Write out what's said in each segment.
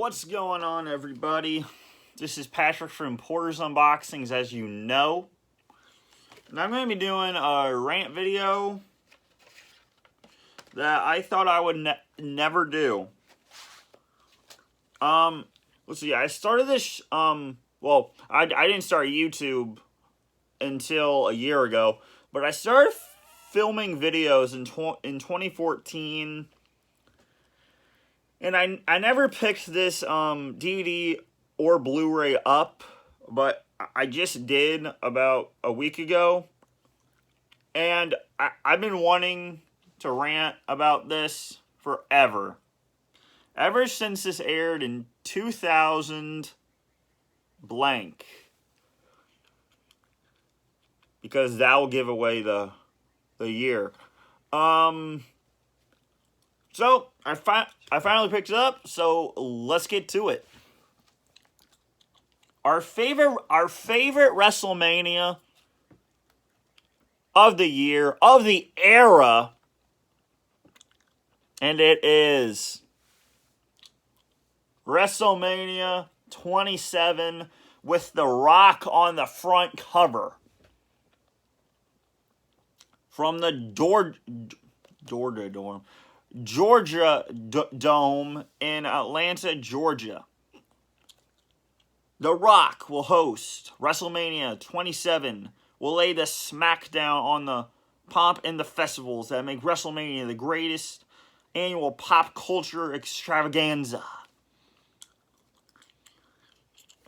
What's going on, everybody? This is Patrick from Porter's Unboxings, as you know. And I'm going to be doing a rant video that I thought I would never do. Let's see, I started this, well, I didn't start YouTube until a year ago, but I started filming videos in 2014. And I never picked this DVD or Blu-ray up, but I just did about a week ago. And I've been wanting to rant about this forever. Ever since this aired in 2000 blank. Because that will give away the year. So, I finally picked it up, so let's get to it. Our favorite WrestleMania of the year, of the era, and it is WrestleMania 27 with The Rock on the front cover. From the Georgia Dome in Atlanta, Georgia. The Rock will host WrestleMania 27. Will lay the smackdown on the pomp and the festivals that make WrestleMania the greatest annual pop culture extravaganza.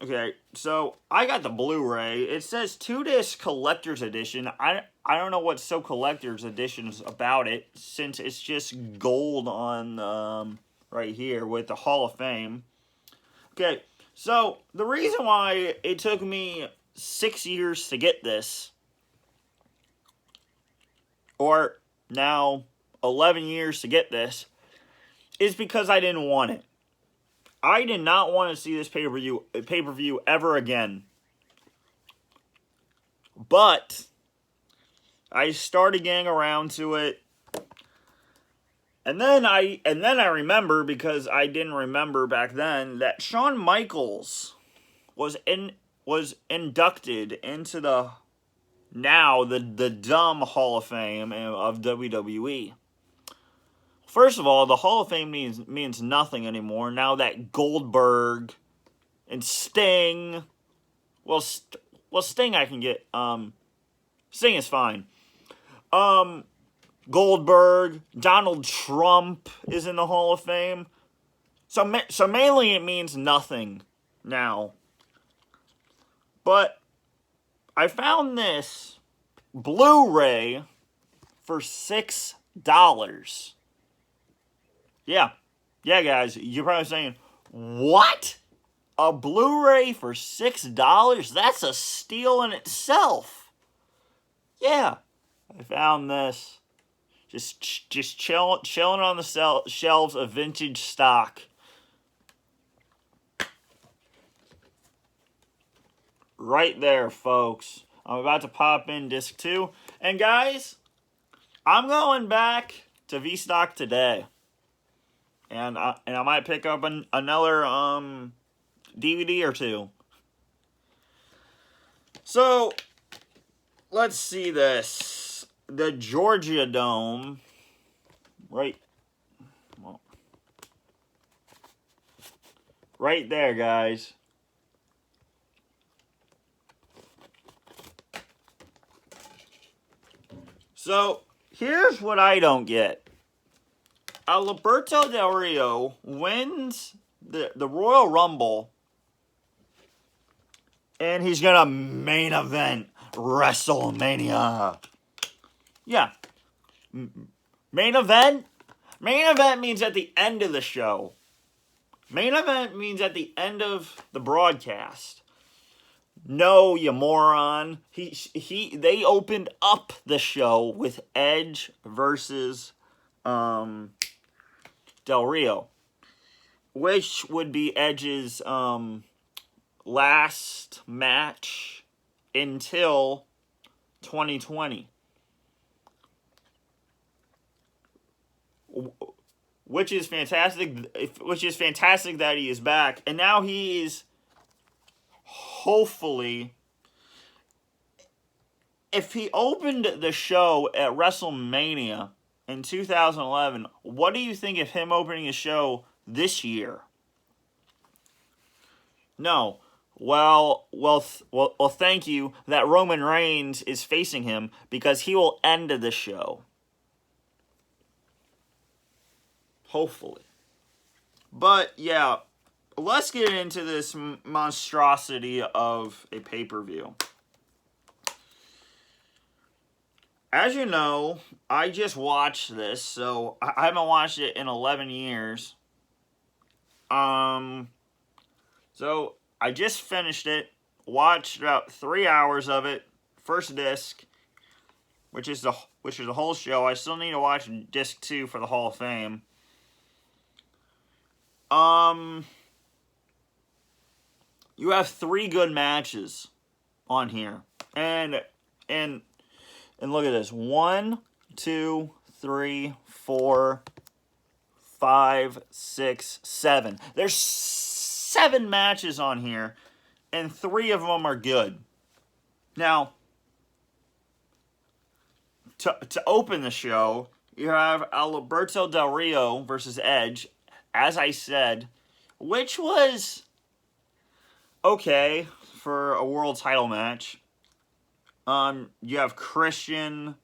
Okay, so I got the Blu-ray. It says 2-disc collector's edition. I don't know what's so collector's editions about it, since it's just gold on right here with the Hall of Fame. Okay, so the reason why it took me 6 years to get this, or now 11 years to get this, is because I didn't want it. I did not want to see this pay-per-view ever again. But I started getting around to it. And then I remember, because I didn't remember back then, that Shawn Michaels was inducted into the dumb Hall of Fame of WWE. First of all, the Hall of Fame means nothing anymore now that Goldberg and Sting, well, Sting I can get, Sting is fine. Goldberg, Donald Trump is in the Hall of Fame. So mainly it means nothing now. But I found this Blu-ray for $6. Yeah, guys, you're probably saying, what? A Blu-ray for $6? That's a steal in itself. Yeah, I found this. Just chilling on the shelves of vintage stock. Right there, folks. I'm about to pop in disc 2. And guys, I'm going back to V-Stock today. And I might pick up another DVD or two. So, let's see this. The Georgia Dome. Right there, guys. So, here's what I don't get. Alberto Del Rio wins the Royal Rumble, and he's going to main event WrestleMania. Yeah. Main event? Main event means at the end of the show. Main event means at the end of the broadcast. No, you moron. They opened up the show with Edge versus Del Rio, which would be Edge's last match until 2020. which is fantastic. Which is fantastic that he is back, and now he's hopefully. If he opened the show at WrestleMania in 2011, what do you think of him opening a show this year? No. Well, thank you that Roman Reigns is facing him because he will end the show. Hopefully. But, yeah, let's get into this monstrosity of a pay-per-view. As you know, I just watched this, so I haven't watched it in 11 years. So I just finished it, watched about 3 hours of it, first disc, which is the whole show. I still need to watch disc 2 for the Hall of Fame. You have 3 good matches on here, and look at this. 1, 2, 3, 4, 5, 6, 7. There's 7 matches on here, and 3 of them are good. Now, to open the show, you have Alberto Del Rio versus Edge, as I said, which was okay for a world title match. You have Christian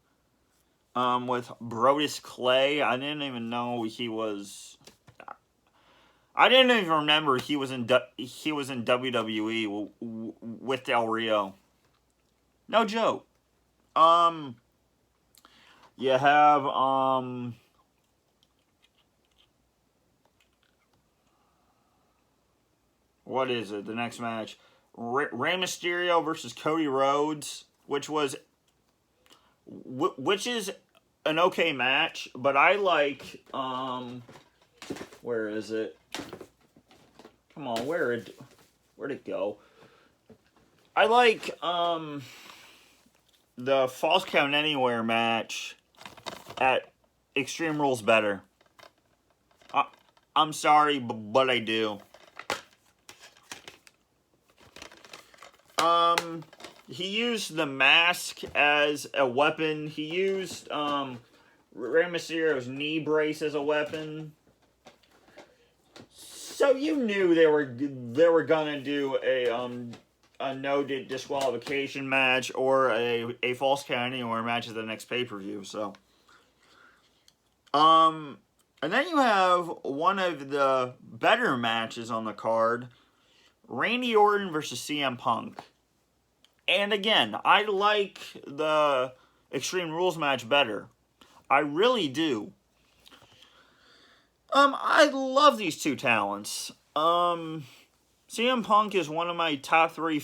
with Brodus Clay. I didn't even know he was. I didn't even remember he was in WWE with Del Rio. No joke. You have what is it? The next match, Rey Mysterio versus Cody Rhodes, which is an okay match, but I like where is it? Come on, where'd it go? I like the Falls Count Anywhere match at Extreme Rules better. I'm sorry, but I do. He used the mask as a weapon. He used Rey Mysterio's knee brace as a weapon. So you knew they were gonna do a no disqualification match or a Falls Count Anywhere match at the next pay-per-view. So and then you have one of the better matches on the card, Randy Orton versus CM Punk. And again, I like the Extreme Rules match better. I really do. I love these two talents. CM Punk is one of my top 5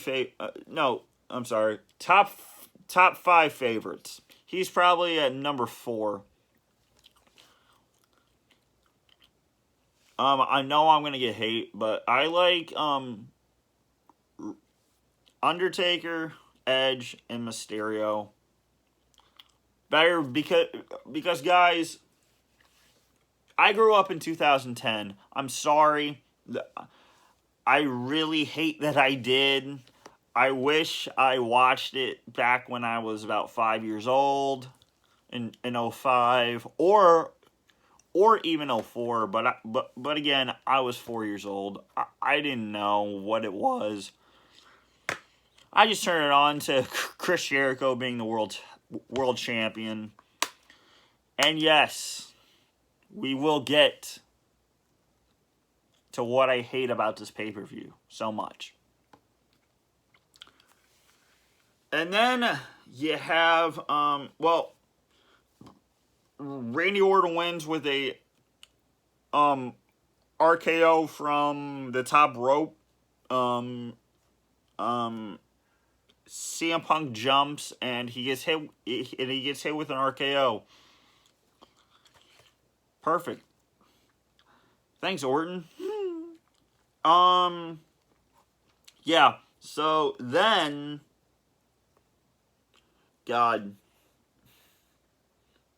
favorites. He's probably at number 4. I know I'm gonna get hate, but I like Undertaker, Edge, and Mysterio better because guys, I grew up in 2010. I'm sorry. I really hate that I did. I wish I watched it back when I was about 5 years old in 05 or even 04, but again, I was 4 years old. I didn't know what it was. I just turned it on to Chris Jericho being the world champion. And yes, we will get to what I hate about this pay-per-view so much. And then you have, Randy Orton wins with a RKO from the top rope. CM Punk jumps and he gets hit with an RKO. Perfect. Thanks, Orton. Yeah. So then, God,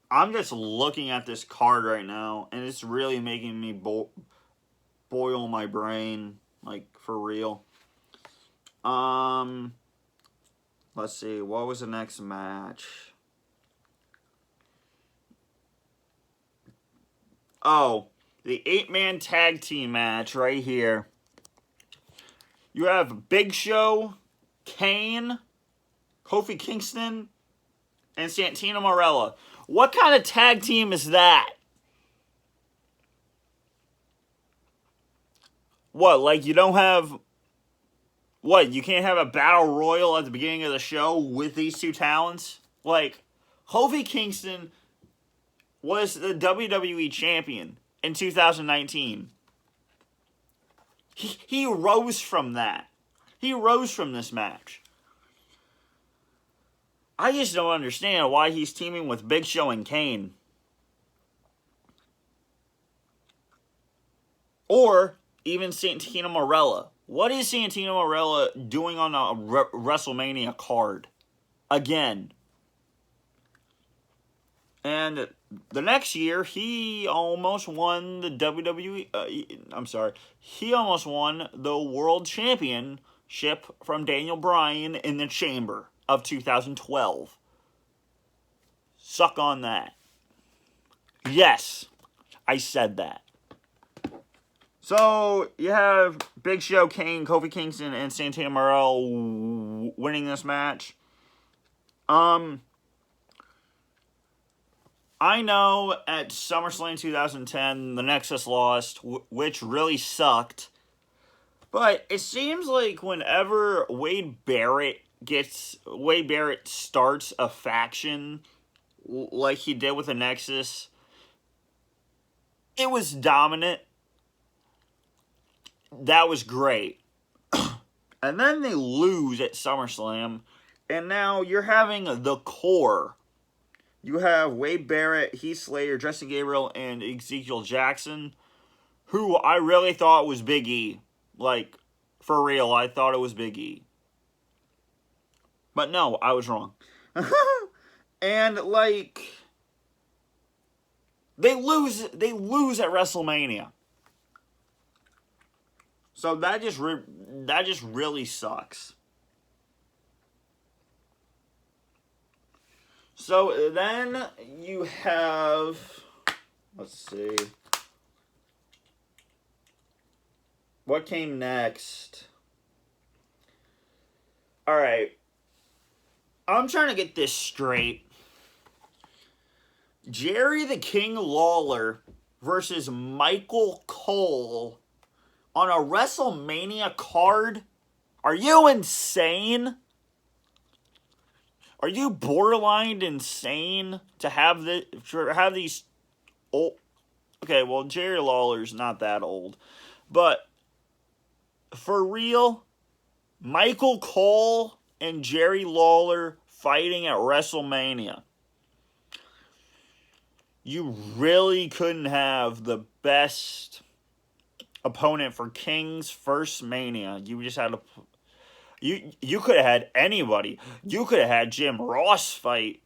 I'm just looking at this card right now, and it's really making me boil my brain, like, for real. Let's see, what was the next match? Oh, the 8-man tag team match right here. You have Big Show, Kane, Kofi Kingston, and Santino Marella. What kind of tag team is that? What, like you don't have... What, you can't have a battle royal at the beginning of the show with these two talents? Like, Kofi Kingston was the WWE champion in 2019. He rose from that. He rose from this match. I just don't understand why he's teaming with Big Show and Kane. Or even Santino Marella. What is Santino Marella doing on a WrestleMania card? Again. And the next year, he almost won the WWE... He almost won the World Championship from Daniel Bryan in the Chamber of 2012. Suck on that. Yes, I said that. So, you have Big Show, Kane, Kofi Kingston, and Santino Marella winning this match. I know at SummerSlam 2010, the Nexus lost, which really sucked. But it seems like whenever Wade Barrett starts a faction like he did with the Nexus, it was dominant. That was great. And then they lose at SummerSlam, and now you're having the core. You have Wade Barrett, Heath Slater, Justin Gabriel, and Ezekiel Jackson, who I really thought was Big E. Like, for real, I thought it was Big E. But no, I was wrong. And, like, they lose at WrestleMania. So that just really sucks. So then you have, let's see, what came next? All right, I'm trying to get this straight. Jerry the King Lawler versus Michael Cole on a WrestleMania card? Are you insane? Are you borderline insane to have these old... Okay, well, Jerry Lawler's not that old. But, for real, Michael Cole and Jerry Lawler fighting at WrestleMania. You really couldn't have the best opponent for King's first Mania. You just had to... You could have had anybody. You could have had Jim Ross fight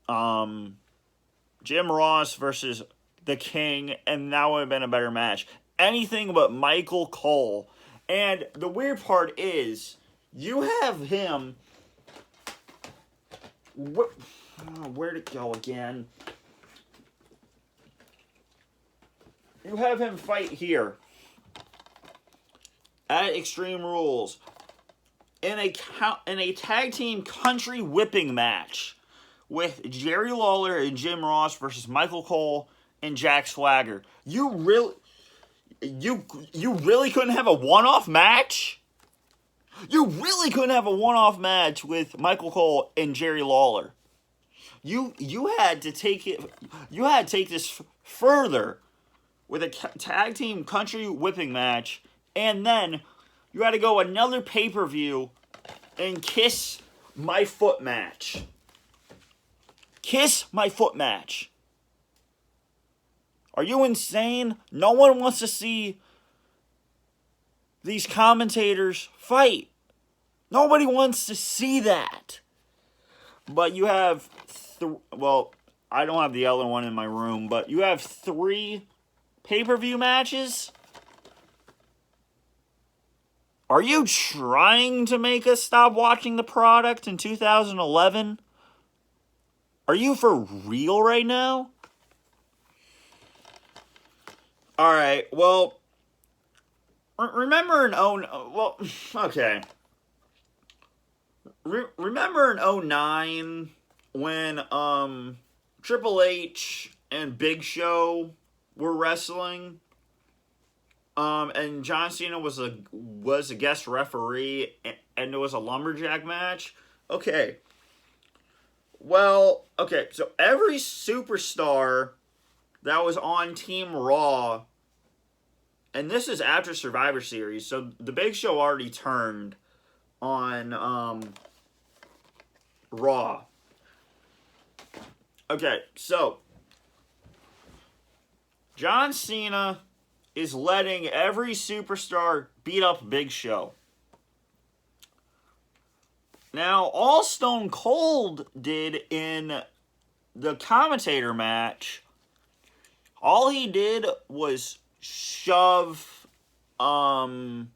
Jim Ross versus the King, and that would have been a better match. Anything but Michael Cole. And the weird part is, you have him... Where'd it go again? You have him fight here at Extreme Rules in a tag team country whipping match with Jerry Lawler and Jim Ross versus Michael Cole and Jack Swagger. You really couldn't have a one-off match? You really couldn't have a one-off match with Michael Cole and Jerry Lawler. You had to take it. You had to take this further with a tag team country whipping match, and then you had to go another pay-per-view and kiss my foot match. Kiss my foot match. Are you insane? No one wants to see these commentators fight. Nobody wants to see that. But you have, I don't have the other one in my room, but you have 3 pay-per-view matches? Are you trying to make us stop watching the product in 2011? Are you for real right now? Alright, well, remember in okay. Remember in 09 when Triple H and Big Show were wrestling? And John Cena was a guest referee, and there was a lumberjack match? Okay. Well, okay, so every superstar that was on Team Raw, and this is after Survivor Series, so the Big Show already turned on Raw. Okay, so John Cena is letting every superstar beat up Big Show. Now, all Stone Cold did in the commentator match, all he did was shove Michael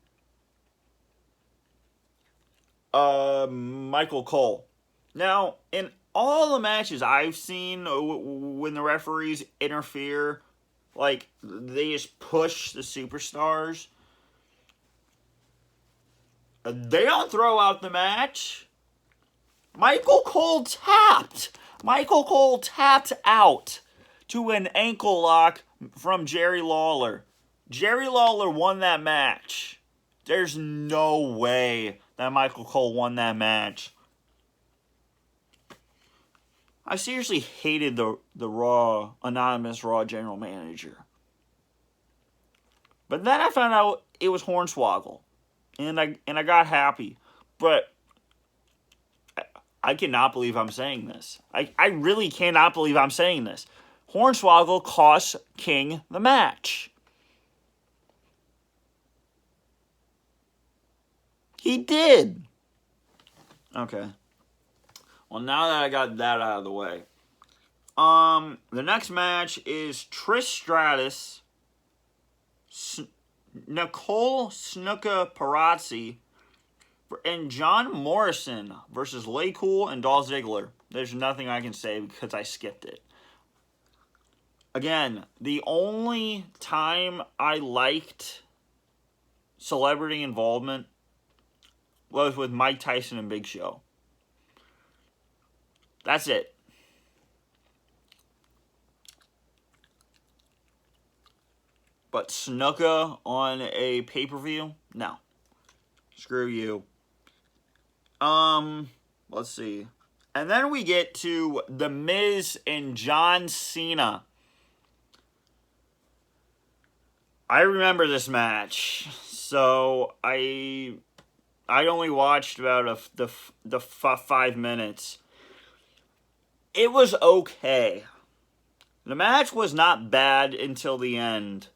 Cole. Now, in all the matches I've seen when the referees interfere, like, they just push the superstars, they don't throw out the match. Michael Cole tapped. Michael Cole tapped out to an ankle lock from Jerry Lawler. Jerry Lawler won that match. There's no way that Michael Cole won that match. I seriously hated the Raw, anonymous Raw general manager. But then I found out it was Hornswoggle. And I got happy. But I cannot believe I'm saying this. I really cannot believe I'm saying this. Hornswoggle cost King the match. He did. Okay. Well, now that I got that out of the way. The next match is Trish Stratus, Nicole Snuka Parazzi, and John Morrison versus Lay Cool and Dolph Ziggler. There's nothing I can say because I skipped it. Again, the only time I liked celebrity involvement was with Mike Tyson and Big Show. That's it. But Snuka on a pay-per-view? No. Screw you. Let's see. And then we get to The Miz and John Cena. I remember this match. So I only watched about the 5 minutes. It was okay. The match was not bad until the end.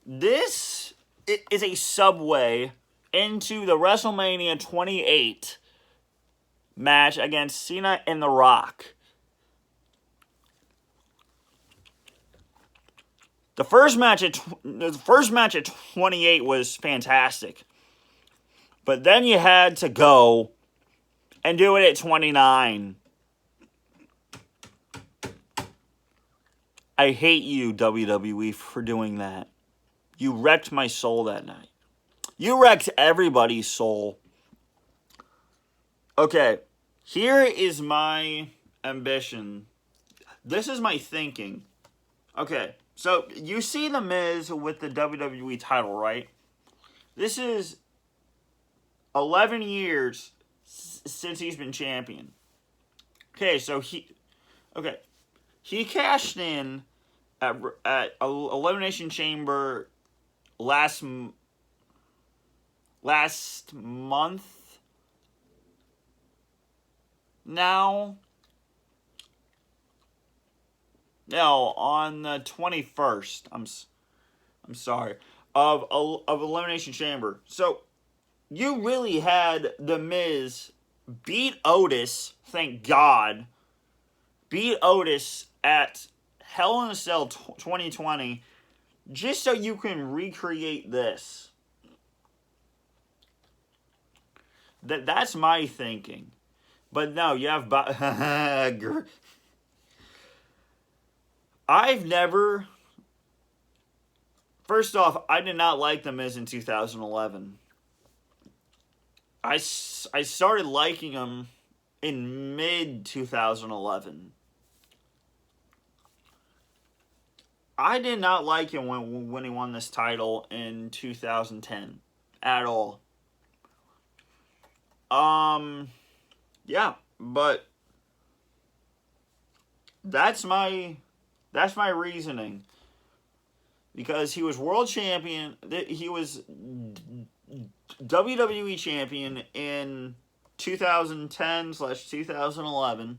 This is a segue into the WrestleMania 28 match against Cena and The Rock. The first match at 28 was fantastic. But then you had to go and do it at 29. I hate you, WWE, for doing that. You wrecked my soul that night. You wrecked everybody's soul. Okay, here is my ambition. This is my thinking. Okay, so you see The Miz with the WWE title, right? This is 11 years since he's been champion. Okay, so he cashed in at Elimination Chamber last month. Now, no, on the 21st. I'm sorry, of Elimination Chamber. So you really had The Miz beat Otis. Thank God, beat Otis at Hell in a Cell 2020 just so you can recreate this. That's my thinking. But no, you have... I've never... First off, I did not like The Miz in 2011. I started liking him in mid-2011. I did not like him when he won this title in 2010 at all. Yeah, but that's my reasoning. Because he was world champion, he was WWE champion in 2010/2011.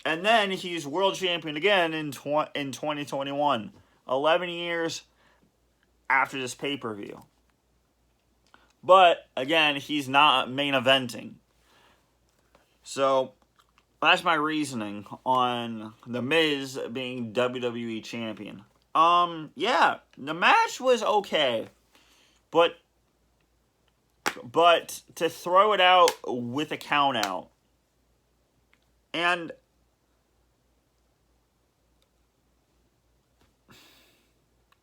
And then he's world champion again in 2021. 11 years after this pay-per-view. But, again, he's not main eventing. So, that's my reasoning on The Miz being WWE champion. Yeah, the match was okay. But to throw it out with a count out. And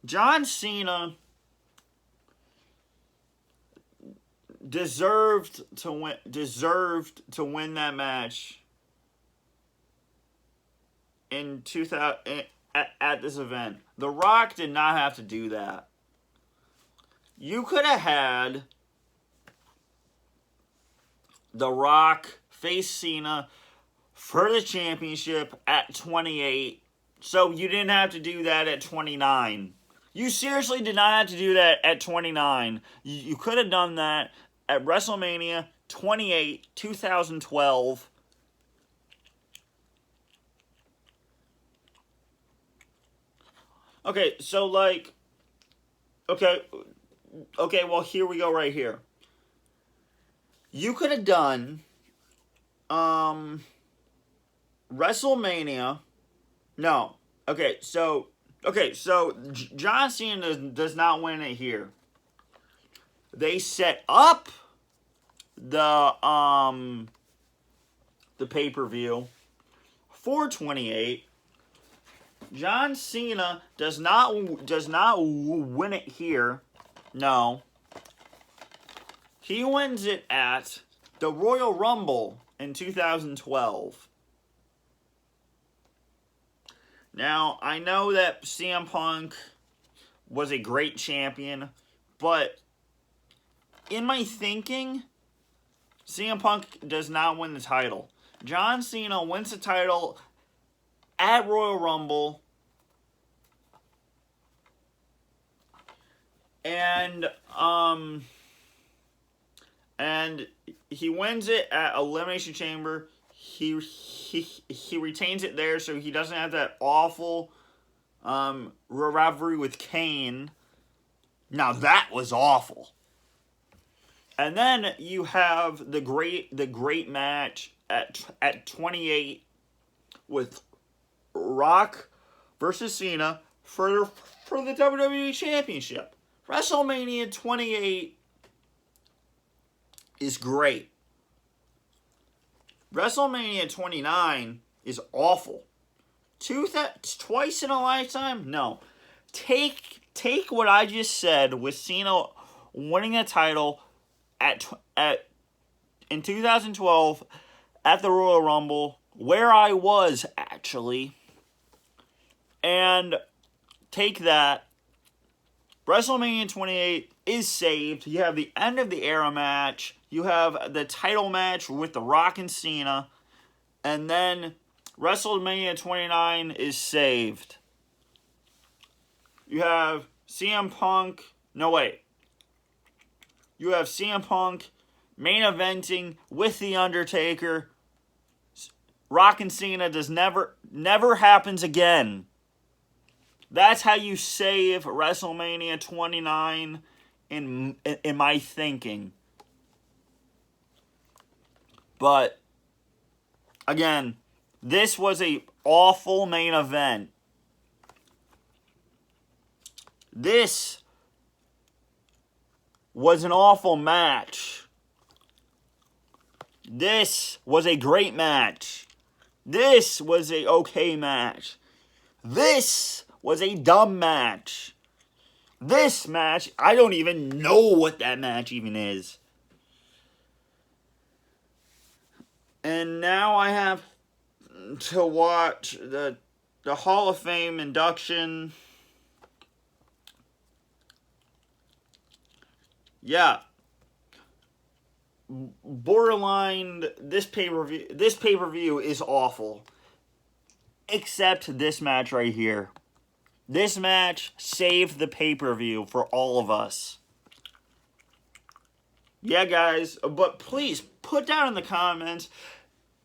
John Cena deserved to win that match in 2000 at this event. The Rock did not have to do that. You could have had The Rock face Cena for the championship at 28, so you didn't have to do that at 29. You seriously did not have to do that at 29. You could have done that at WrestleMania 28, 2012. Okay, so like, okay, well, here we go right here. You could have done WrestleMania. No. Okay, so John Cena does not win it here. They set up the pay-per-view for 28. John Cena does not win it here. No. He wins it at the Royal Rumble in 2012. Now, I know that CM Punk was a great champion, but in my thinking, CM Punk does not win the title. John Cena wins the title at Royal Rumble, and he wins it at Elimination Chamber. He retains it there, so he doesn't have that awful rivalry with Kane. Now that was awful. And then you have the great match at 28 with Rock versus Cena for the WWE Championship. WrestleMania 28 is great. WrestleMania 29 is awful. Twice in a lifetime? No. Take what I just said with Cena winning the title in 2012 at the Royal Rumble, where I was actually, and take that. WrestleMania 28 is saved. You have the end of the era match. You have the title match with The Rock and Cena. And then WrestleMania 29 is saved. You have CM Punk. No, wait. You have CM Punk main eventing with The Undertaker. Rock and Cena never happens again. That's how you save WrestleMania 29 in my thinking. But, again, This was a awful main event. This was an awful match. This was a great match. This was a okay match. This was a dumb match. This match, I don't even know what that match even is. And now I have to watch the Hall of Fame induction. Yeah. Borderline, this pay-per-view is awful. Except this match right here. This match saved the pay-per-view for all of us. Yeah, guys, but please put down in the comments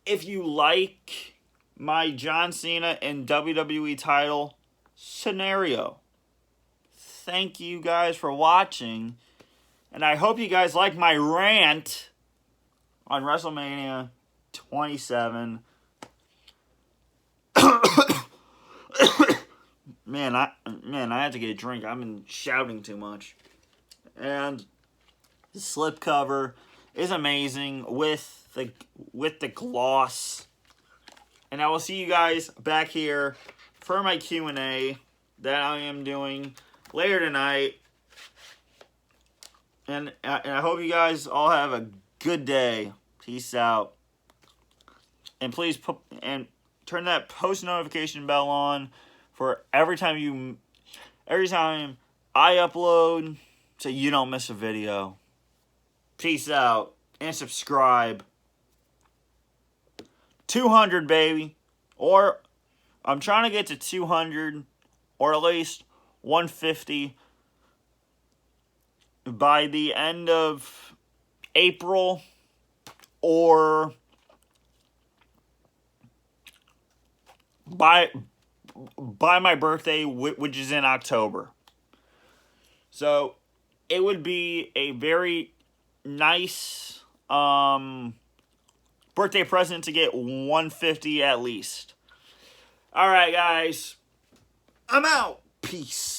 if you like my John Cena and WWE title scenario. Thank you guys for watching, and I hope you guys like my rant on WrestleMania 27. Man, I had to get a drink. I've been shouting too much. And the slipcover is amazing with the gloss. And I will see you guys back here for my Q&A that I am doing later tonight. And I hope you guys all have a good day. Peace out. And please turn that post notification bell on for every time I upload, so you don't miss a video. Peace out and subscribe. 200, baby. Or I'm trying to get to 200 or at least 150 by the end of April or by my birthday, which is in October. So it would be a very nice birthday present to get 150 at least. All right, guys. I'm out. Peace.